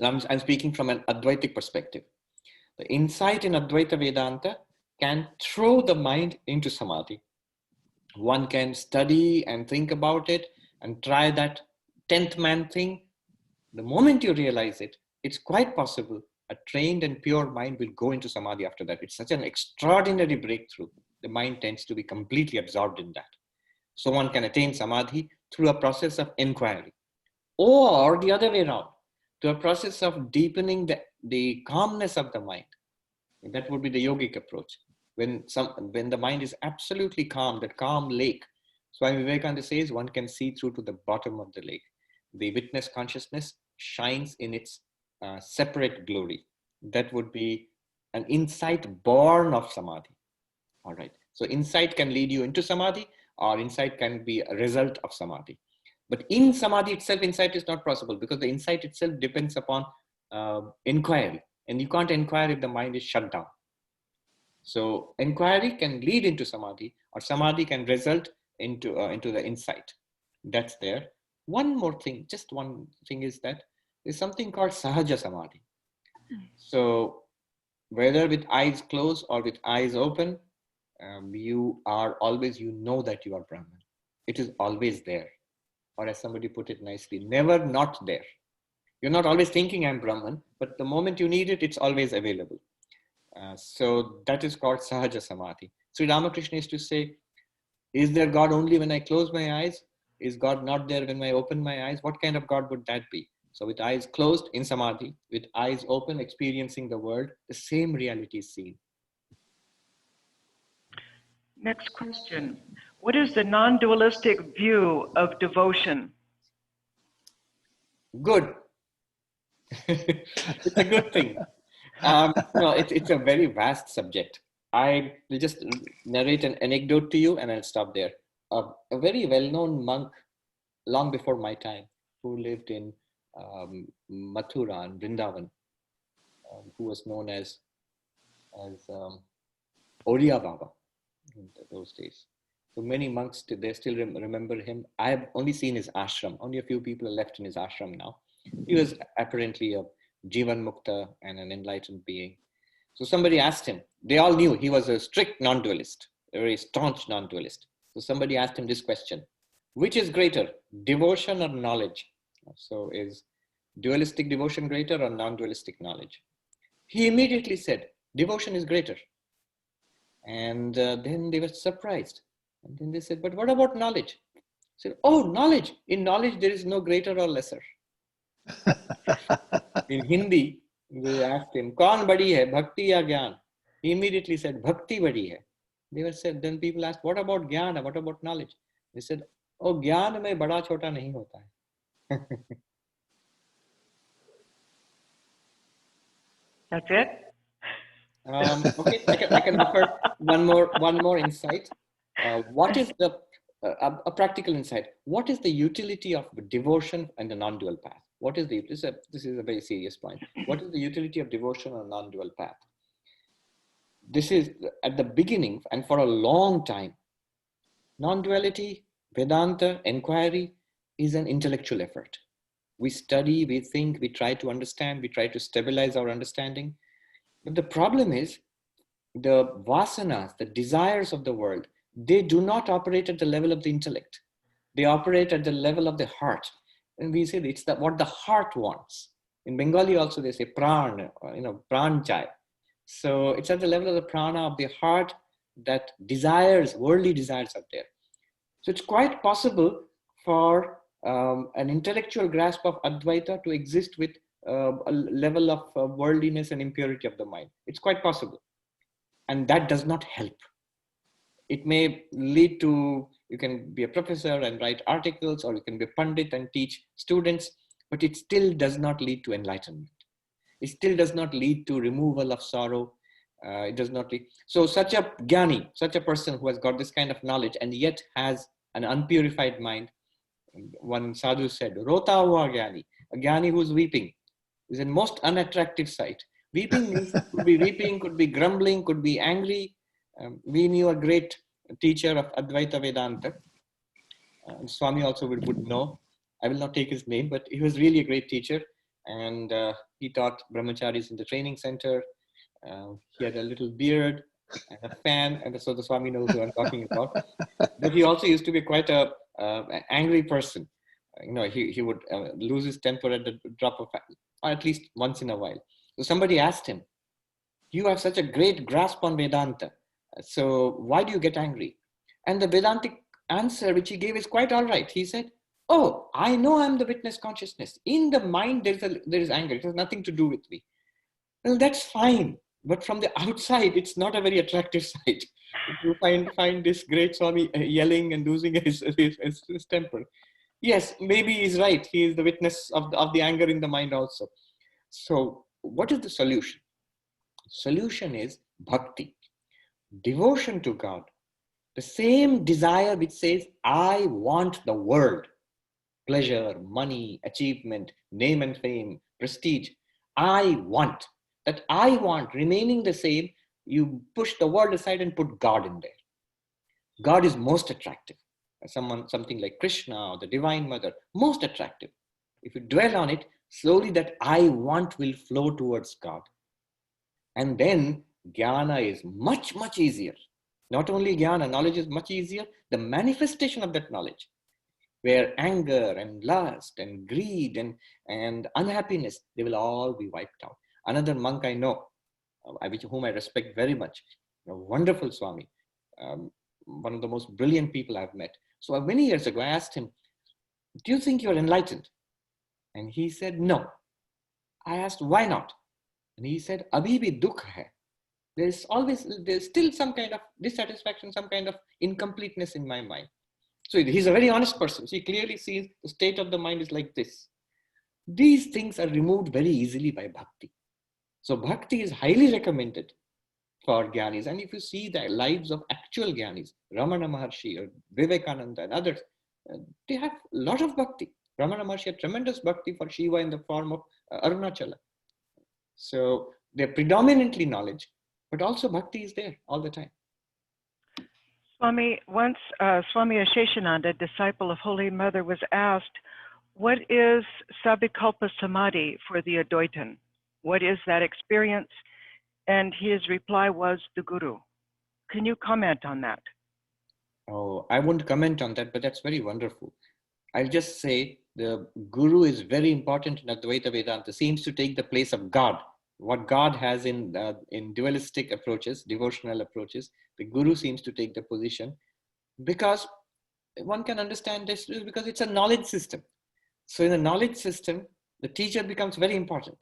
I'm speaking from an Advaitic perspective. The insight in Advaita Vedanta can throw the mind into samadhi. One can study and think about it and try that 10th man thing. The moment you realize it, it's quite possible a trained and pure mind will go into samadhi after that. It's such an extraordinary breakthrough. the mind tends to be completely absorbed in that. So one can attain samadhi through a process of inquiry, or the other way around, to a process of deepening the calmness of the mind. That would be the yogic approach. When the mind is absolutely calm, that calm lake, Swami Vivekananda says one can see through to the bottom of the lake. The witness consciousness shines in its separate glory. That would be an insight born of samadhi. All right. So insight can lead you into samadhi, or insight can be a result of samadhi. But in samadhi itself, insight is not possible, because the insight itself depends upon inquiry. And you can't inquire if the mind is shut down. So inquiry can lead into samadhi, or samadhi can result into the insight. That's there. One more thing, just one thing, is that there's something called Sahaja samadhi. So whether with eyes closed or with eyes open, you are always, you know that you are Brahman. It is always there. Or as somebody put it nicely, never not there. You're not always thinking I'm Brahman, but the moment you need it, it's always available. So that is called Sahaja samadhi. Sri Ramakrishna used to say, is there God only when I close my eyes? Is God not there when I open my eyes? What kind of God would that be? So with eyes closed in samadhi, with eyes open, experiencing the world, the same reality is seen. Next question. What is the non-dualistic view of devotion? Good. It's a good thing. No, it's a very vast subject. I will just narrate an anecdote to you and I'll stop there. A very well-known monk, long before my time, who lived in Mathura and Vrindavan, who was known as Oriya Baba in those days. So many monks, they still remember him. I have only seen his ashram. Only a few people are left in his ashram now. He was apparently a Jivan Mukta and an enlightened being. So somebody asked him, they all knew he was a strict non-dualist, a very staunch non-dualist. So somebody asked him this question: which is greater, devotion or knowledge? So is dualistic devotion greater or non-dualistic knowledge? He immediately said, devotion is greater. And then they were surprised. And then they said, but what about knowledge? He said, oh, knowledge. In knowledge, there is no greater or lesser. In Hindi, they asked him, "Kaun badi hai, bhakti ya gyan?" He immediately said, "Bhakti badi hai." They were said. Then people asked, "What about jnana? What about knowledge?" They said, "Oh, jnana mein bada chota nahi hota hai." That's it? Okay, I can offer one more insight. What is a practical insight? What is the utility of devotion and the non-dual path? What is this is a very serious point. What is the utility of devotion or non-dual path? This is at the beginning and for a long time. Non-duality, Vedanta, inquiry is an intellectual effort. We study, we think, we try to understand, we try to stabilize our understanding. But the problem is the vasanas, the desires of the world, they do not operate at the level of the intellect. They operate at the level of the heart. And we say it's what the heart wants. In Bengali also they say pran, pran chai. So it's at the level of the prana of the heart that desires, worldly desires are there. So it's quite possible for an intellectual grasp of Advaita to exist with a level of worldliness and impurity of the mind. It's quite possible. And that does not help. It may lead to, you can be a professor and write articles, or you can be a pandit and teach students, but it still does not lead to enlightenment. It still does not lead to removal of sorrow. It does not lead. So such a jnani, such a person who has got this kind of knowledge and yet has an unpurified mind, one sadhu said, Rota hua jnani, a jnani who's weeping, is a most unattractive sight. Weeping means could be weeping, could be grumbling, could be angry. We knew a great teacher of Advaita Vedanta. Swami also would know. I will not take his name, but he was really a great teacher. And he taught brahmacharis in the training center. He had a little beard and a fan, and so the Swami knows who I'm talking about. But he also used to be quite an angry person. He would lose his temper at the drop of, or at least once in a while. So somebody asked him, "You have such a great grasp on Vedanta. So why do you get angry? And the Vedantic answer which he gave is quite all right. He said, oh, I know I'm the witness consciousness. In the mind, there is anger. It has nothing to do with me. Well, that's fine. But from the outside, it's not a very attractive sight. If you find this great Swami yelling and losing his temper. Yes, maybe he's right. He is the witness of the anger in the mind also. So what is the solution? Solution is bhakti, devotion to God. The same desire which says, I want the world, pleasure, money, achievement, name and fame, prestige. I want. That I want remaining the same, you push the world aside and put God in there. God is most attractive. Something like Krishna or the Divine Mother, most attractive. If you dwell on it, slowly that I want will flow towards God. And then jnana is much, much easier. Not only jnana, knowledge is much easier, the manifestation of that knowledge, where anger and lust and greed and unhappiness, they will all be wiped out. Another monk I know, whom I respect very much, a wonderful Swami, one of the most brilliant people I've met. So many years ago, I asked him, do you think you're enlightened? And he said, no. I asked, why not? And he said, abhi bhi dukh hai. There's still some kind of dissatisfaction, some kind of incompleteness in my mind. So he's a very honest person. So he clearly sees the state of the mind is like this. These things are removed very easily by bhakti. So bhakti is highly recommended for jnanis. And if you see the lives of actual jnanis, Ramana Maharshi or Vivekananda and others, they have a lot of bhakti. Ramana Maharshi had tremendous bhakti for Shiva in the form of Arunachala. So they're predominantly knowledge, but also bhakti is there all the time. Swami, once Swami Sheshananda, disciple of Holy Mother, was asked, what is Sabikalpa Samadhi for the Advaitin? What is that experience? And his reply was the Guru. Can you comment on that? Oh, I won't comment on that, but that's very wonderful. I'll just say the Guru is very important in Advaita Vedanta, seems to take the place of God. What God has in dualistic approaches, devotional approaches, the Guru seems to take the position, because one can understand this because it's a knowledge system. So in a knowledge system, the teacher becomes very important.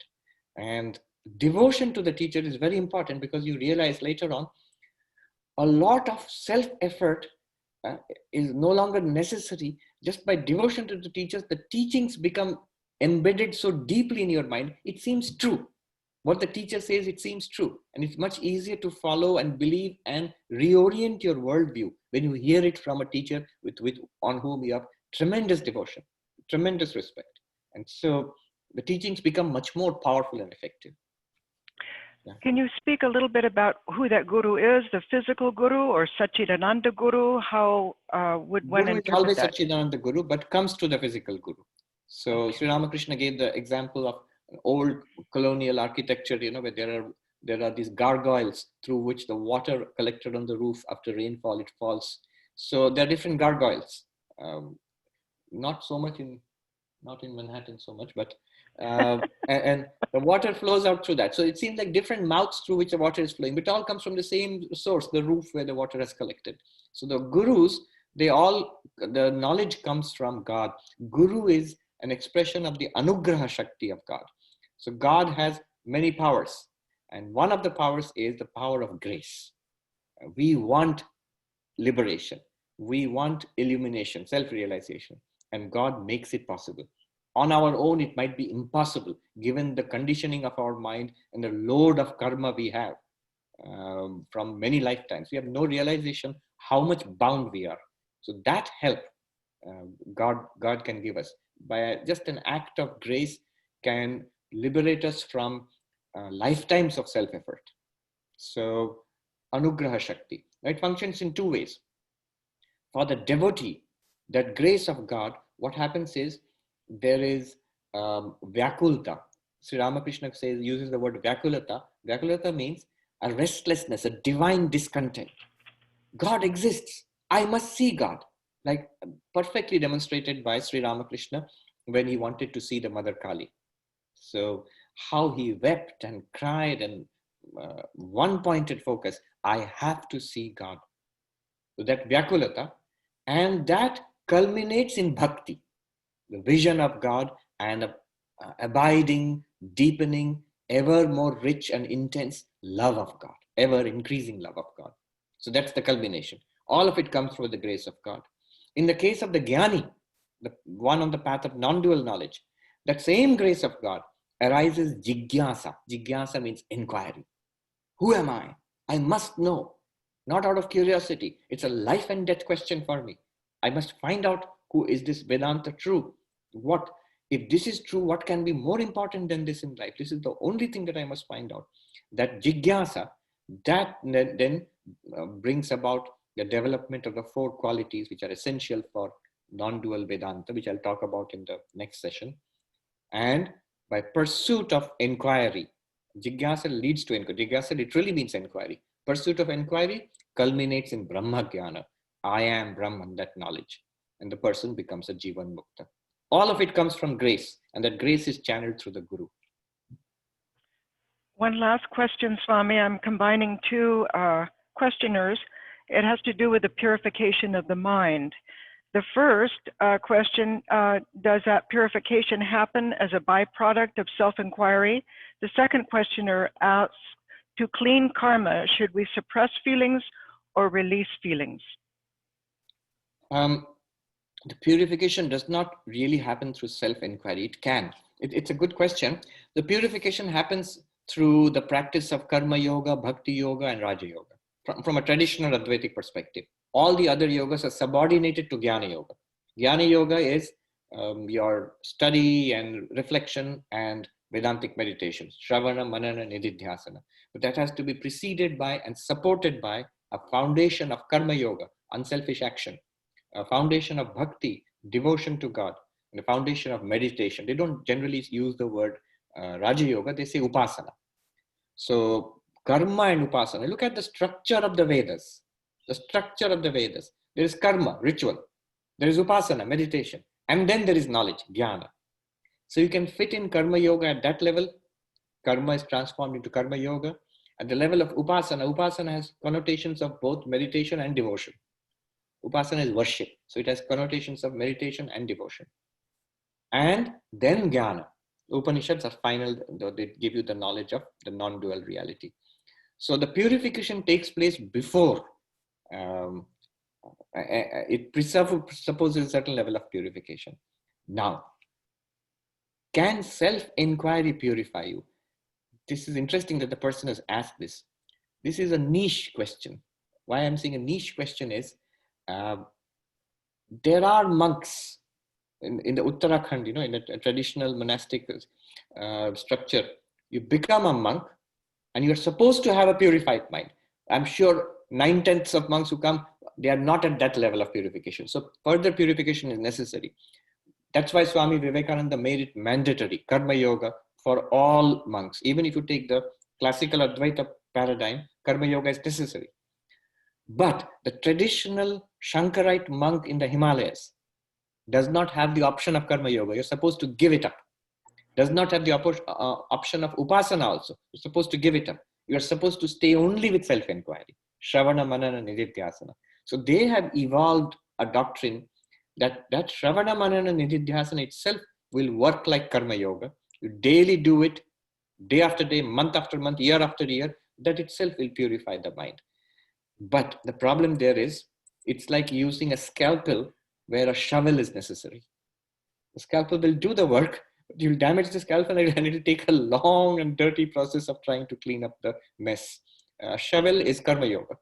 And devotion to the teacher is very important, because you realize later on, a lot of self-effort is no longer necessary. Just by devotion to the teachers, the teachings become embedded so deeply in your mind, it seems true. What the teacher says, it seems true. And it's much easier to follow and believe and reorient your worldview when you hear it from a teacher on whom you have tremendous devotion, tremendous respect. And so the teachings become much more powerful and effective. Yeah. Can you speak a little bit about who that Guru is, the physical Guru or Satchidananda Guru? How would one Guru is interpret always that? Satchidananda Guru, but comes to the physical Guru. So Sri Ramakrishna gave the example of old colonial architecture, where there are these gargoyles through which the water collected on the roof after rainfall, it falls. So there are different gargoyles. Not in Manhattan so much, but and the water flows out through that. So it seems like different mouths through which the water is flowing, but it all comes from the same source, the roof where the water has collected. So the gurus, the knowledge comes from God. Guru is an expression of the anugraha shakti of God. So God has many powers, and one of the powers is the power of grace. We want liberation. We want illumination, self-realization, and God makes it possible. On our own, it might be impossible, given the conditioning of our mind and the load of karma we have from many lifetimes. We have no realization how much bound we are. So that help God can give us by just an act of grace can liberate us from lifetimes of self-effort. So anugraha shakti, it functions in two ways. For the devotee, that grace of God, what happens is there is vyakulta. Sri Ramakrishna uses the word vyakulata. Vyakulata means a restlessness, a divine discontent. God exists. I must see God. Like perfectly demonstrated by Sri Ramakrishna when he wanted to see the Mother Kali. So how he wept and cried and one-pointed focus. I have to see God. So that vyakulata, and that culminates in bhakti, the vision of God, and a abiding, deepening, ever more rich and intense love of God, ever increasing love of God. So that's the culmination. All of it comes through the grace of God. In the case of the jnani, the one on the path of non-dual knowledge, that same grace of God arises jigyasa. Jigyasa means inquiry. Who am I? I must know. Not out of curiosity. It's a life and death question for me. I must find out, who is this Vedanta true? What, if this is true, what can be more important than this in life? This is the only thing that I must find out. That jigyasa, that then brings about the development of the 4 qualities which are essential for non-dual Vedanta, which I'll talk about in the next session. And by pursuit of inquiry, jigyasa leads to inquiry. Jigyasa literally means inquiry. Pursuit of inquiry culminates in Brahma Jnana. I am Brahman, that knowledge. And the person becomes a Jivan Mukta. All of it comes from grace, and that grace is channeled through the Guru. One last question, Swami. I'm combining 2 questioners. It has to do with the purification of the mind. The first question, does that purification happen as a byproduct of self-inquiry? The second questioner asks, to clean karma, should we suppress feelings or release feelings? The purification does not really happen through self-inquiry. It can. It's a good question. The purification happens through the practice of karma yoga, bhakti yoga, and raja yoga. From a traditional Advaitic perspective, all the other yogas are subordinated to jnana yoga. Jnana yoga is your study and reflection and Vedantic meditation, Shravana, Manana, Nididhyasana. But that has to be preceded by and supported by a foundation of karma yoga, unselfish action, a foundation of bhakti, devotion to God, and a foundation of meditation. They don't generally use the word Raja Yoga, they say Upasana. So karma and Upasana, look at the structure of the Vedas. The structure of the Vedas. There is karma, ritual. There is Upasana, meditation. And then there is knowledge, jnana. So you can fit in karma yoga at that level. Karma is transformed into karma yoga. At the level of Upasana, Upasana has connotations of both meditation and devotion. Upasana is worship. So it has connotations of meditation and devotion. And then jnana. Upanishads are final, they give you the knowledge of the non-dual reality. So the purification takes place before. It presupposes a certain level of purification. Now, can self-inquiry purify you? This is interesting that the person has asked this. This is a niche question. Why I'm saying a niche question is, there are monks in the Uttarakhand, in a traditional monastic structure. You become a monk and you're supposed to have a purified mind. I'm sure 9/10 of monks who come, they are not at that level of purification. So further purification is necessary. That's why Swami Vivekananda made it mandatory, karma yoga, for all monks. Even if you take the classical Advaita paradigm, karma yoga is necessary. But the traditional Shankarite monk in the Himalayas does not have the option of karma yoga. You're supposed to give it up. Does not have the option of upasana also. You're supposed to give it up. You're supposed to stay only with self-inquiry. Shravana, Manana, Nididhyasana. So they have evolved a doctrine that Shravana, Manana, Nididhyasana itself will work like karma yoga. You daily do it, day after day, month after month, year after year. That itself will purify the mind. But the problem there is, it's like using a scalpel where a shovel is necessary. The scalpel will do the work, but you'll damage the scalpel and it'll take a long and dirty process of trying to clean up the mess. Shovel is karma yoga.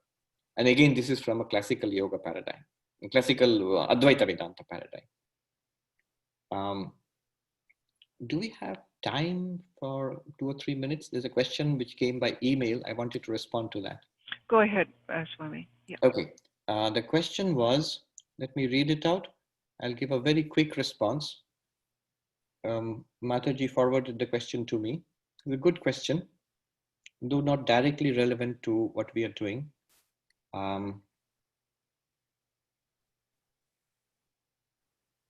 And again, this is from a classical yoga paradigm, a classical Advaita Vedanta paradigm. Do we have time for 2 or 3 minutes? There's a question which came by email. I wanted to respond to that. Go ahead, Swami. Yeah. Okay. The question was, let me read it out. I'll give a very quick response. Mataji forwarded the question to me. It's a good question, though not directly relevant to what we are doing.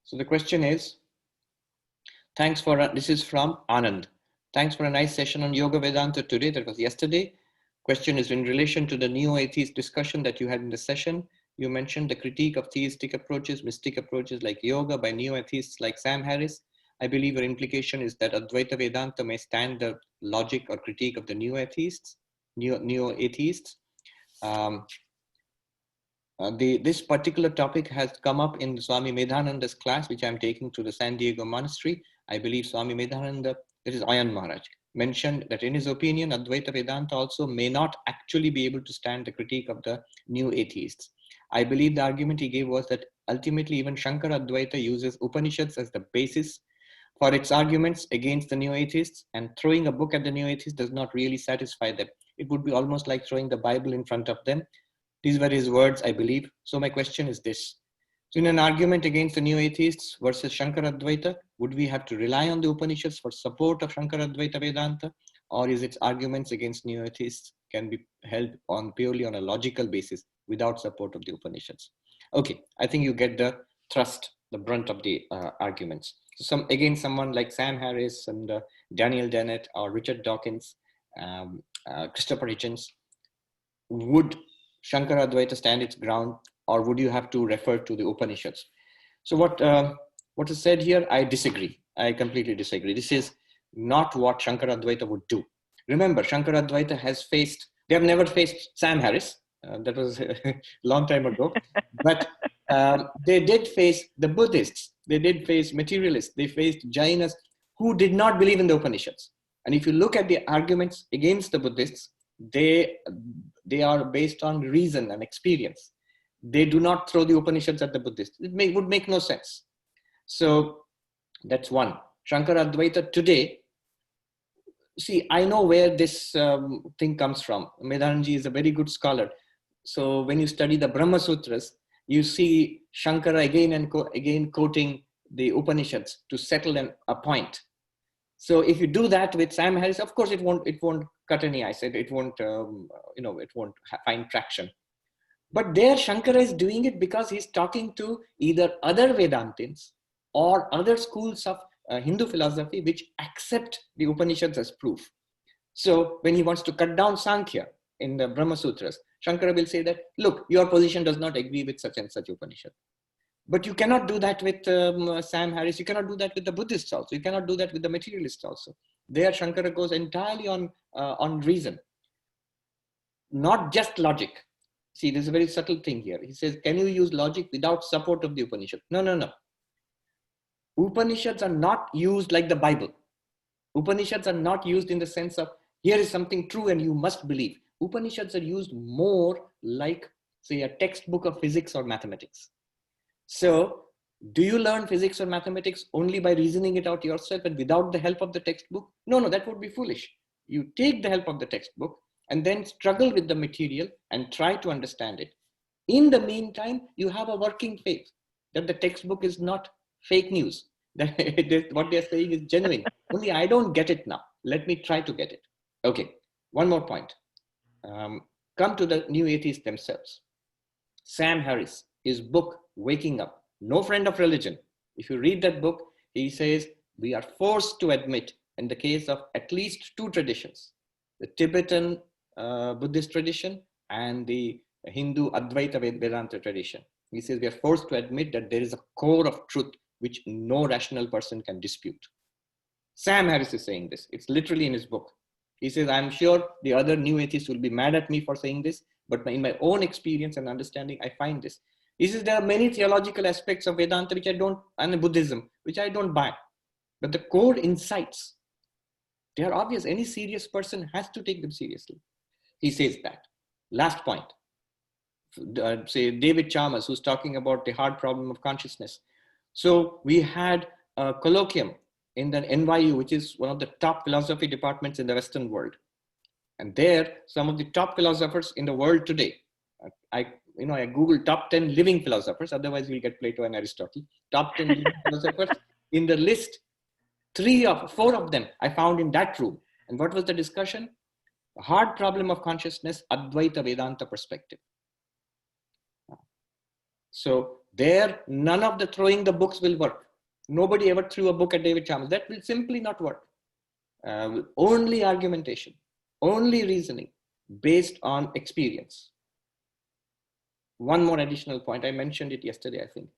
So the question is, this is from Anand. Thanks for a nice session on Yoga Vedanta today. That was yesterday. Question is in relation to the neo-atheist discussion that you had in the session. You mentioned the critique of theistic approaches, mystic approaches like yoga by neo-atheists like Sam Harris. I believe your implication is that Advaita Vedanta may stand the logic or critique of the neo-atheists. This particular topic has come up in Swami Medhananda's class, which I'm taking to the San Diego monastery. I believe Swami Medhananda, it is Ayan Maharaj, mentioned that in his opinion, Advaita Vedanta also may not actually be able to stand the critique of the new atheists. I believe the argument he gave was that ultimately even Shankara Advaita uses Upanishads as the basis for its arguments against the new atheists, and throwing a book at the new atheists does not really satisfy them. It would be almost like throwing the Bible in front of them. These were his words, I believe. So my question is this. So in an argument against the new atheists versus Shankara Advaita, would we have to rely on the Upanishads for support of Shankara Advaita Vedanta? Or is its arguments against new atheists can be held on purely on a logical basis without support of the Upanishads? Okay, I think you get the thrust, the brunt of the arguments. So someone like Sam Harris and Daniel Dennett or Richard Dawkins, Christopher Hitchens, would Shankara Advaita stand its ground, or would you have to refer to the Upanishads? So what is said here, I disagree. I completely disagree. This is not what Shankara Advaita would do. Remember, Shankara Advaita has faced, they have never faced Sam Harris. That was a long time ago. But they did face the Buddhists. They did face materialists. They faced Jainas who did not believe in the Upanishads. And if you look at the arguments against the Buddhists, they are based on reason and experience. They do not throw the Upanishads at the Buddhists. It would make no sense. So that's one. Shankara Advaita today, see, I know where this thing comes from. Medhananji is a very good scholar. So when you study the Brahma Sutras, you see Shankara again and again quoting the Upanishads to settle a point. So if you do that with Sam Harris, of course it won't cut any ice. It won't it won't find traction. But there Shankara is doing it because he's talking to either other Vedantins or other schools of Hindu philosophy which accept the Upanishads as proof. So when he wants to cut down Sankhya in the Brahma Sutras, Shankara will say that, look, your position does not agree with such and such Upanishad. But you cannot do that with Sam Harris. You cannot do that with the Buddhists also. You cannot do that with the materialists also. There Shankara goes entirely on reason, not just logic. See, there's a very subtle thing here. He says, can you use logic without support of the Upanishad? No. Upanishads are not used like the Bible. Upanishads are not used in the sense of, here is something true and you must believe. Upanishads are used more like, say, a textbook of physics or mathematics. So, do you learn physics or mathematics only by reasoning it out yourself and without the help of the textbook? No, that would be foolish. You take the help of the textbook and then struggle with the material and try to understand it. In the meantime, you have a working faith that the textbook is not fake news, that what they're saying is genuine. Only I don't get it now. Let me try to get it. Okay, one more point. Come to the new atheists themselves. Sam Harris, his book, Waking Up, no friend of religion. If you read that book, he says, we are forced to admit in the case of at least two traditions, the Tibetan Buddhist tradition and the Hindu Advaita Vedanta tradition. He says we are forced to admit that there is a core of truth which no rational person can dispute. Sam Harris is saying this. It's literally in his book. He says, I'm sure the other new atheists will be mad at me for saying this, but in my own experience and understanding, I find this. He says there are many theological aspects of Vedanta which I don't, and Buddhism, which I don't buy. But the core insights, they are obvious. Any serious person has to take them seriously. He says that. Last point. Say David Chalmers, who's talking about the hard problem of consciousness. So we had a colloquium in the NYU, which is one of the top philosophy departments in the Western world. And there, some of the top philosophers in the world today, I Googled top 10 living philosophers, otherwise we'll get Plato and Aristotle. Top 10 living philosophers in the list, 4 of them I found in that room. And what was the discussion? The hard problem of consciousness, Advaita Vedanta perspective. So there, none of the throwing the books will work. Nobody ever threw a book at David Chalmers. That will simply not work. Only argumentation, only reasoning, based on experience. One more additional point, I mentioned it yesterday, I think.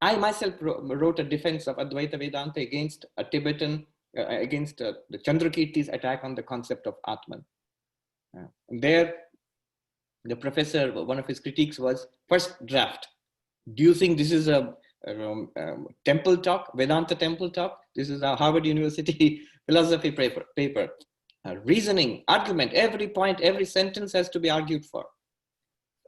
I myself wrote a defense of Advaita Vedanta against a Tibetan, against the Chandrakirti's attack on the concept of Atman. And there, the professor, one of his critiques was, first draft, do you think this is a temple talk, Vedanta temple talk? This is a Harvard University philosophy paper. Reasoning, argument, every point, every sentence has to be argued for.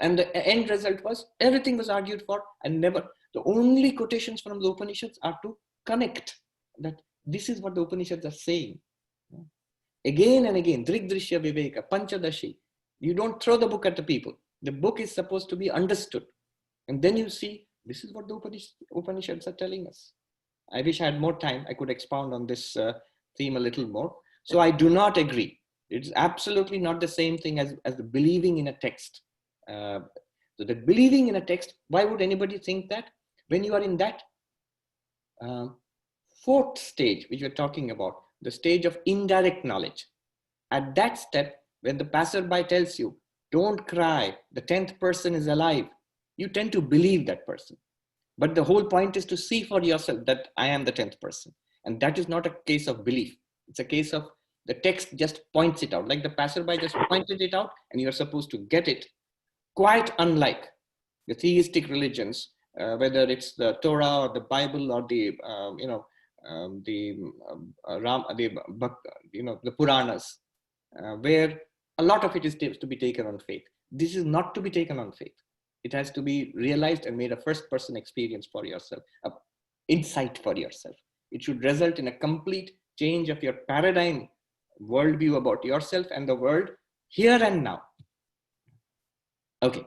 And the end result was, everything was argued for, and never, the only quotations from the Upanishads are to connect that this is what the Upanishads are saying. Again and again, Drigdrishya Viveka, Panchadashi. You don't throw the book at the people. The book is supposed to be understood. And then you see, this is what the Upanishads are telling us. I wish I had more time. I could expound on this theme a little more. So I do not agree. It's absolutely not the same thing as the believing in a text. So the believing in a text, why would anybody think that? When you are in that fourth stage, which we're talking about, the stage of indirect knowledge. At that step, when the passerby tells you, don't cry, the 10th person is alive, you tend to believe that person. But the whole point is to see for yourself that I am the 10th person. And that is not a case of belief. It's a case of the text just points it out, like the passerby just pointed it out and you're supposed to get it. Quite unlike the theistic religions, whether it's the Torah or the Bible or the Puranas, where a lot of it is to be taken on faith. This is not to be taken on faith. It has to be realized and made a first-person experience for yourself, an insight for yourself. It should result in a complete change of your paradigm, worldview about yourself and the world here and now. Okay.